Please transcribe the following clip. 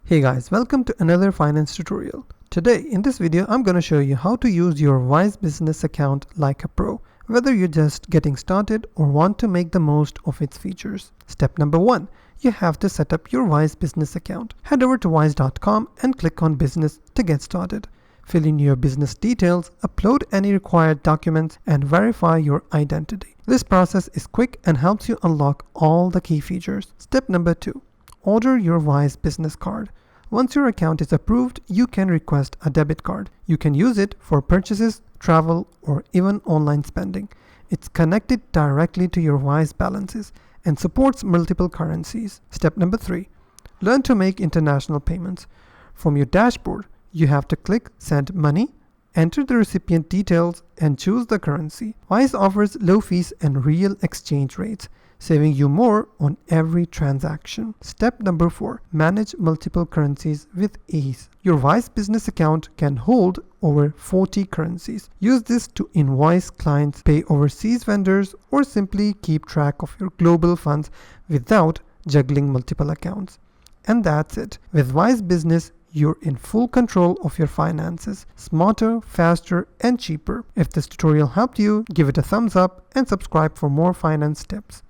Hey guys, welcome to another finance tutorial. Today in this video I'm going to show you how to use your Wise business account like a pro, whether you're just getting started or want to make the most of its features. Step number 1. You have to set up your Wise business account. Head over to wise.com and click on business to get started. Fill in your business details, upload any required documents, and verify your identity. This process is quick and helps you unlock all the key features. Step number 2. Order your Wise business card. Once your account is approved, you can request a debit card. You can use it for purchases, travel, or even online spending. It's connected directly to your Wise balances and supports multiple currencies. Step number 3. Learn to make international payments. From your dashboard, you have to click Send Money, enter the recipient details, and choose the currency. Wise offers low fees and real exchange rates, saving you more on every transaction. Step number 4. Manage multiple currencies with ease. Your Wise business account can hold over 40 currencies. Use this to invoice clients, pay overseas vendors, or simply keep track of your global funds without juggling multiple accounts. And that's it. With Wise Business, you're in full control of your finances, smarter, faster, and cheaper. If this tutorial helped you, give it a thumbs up and subscribe for more finance tips.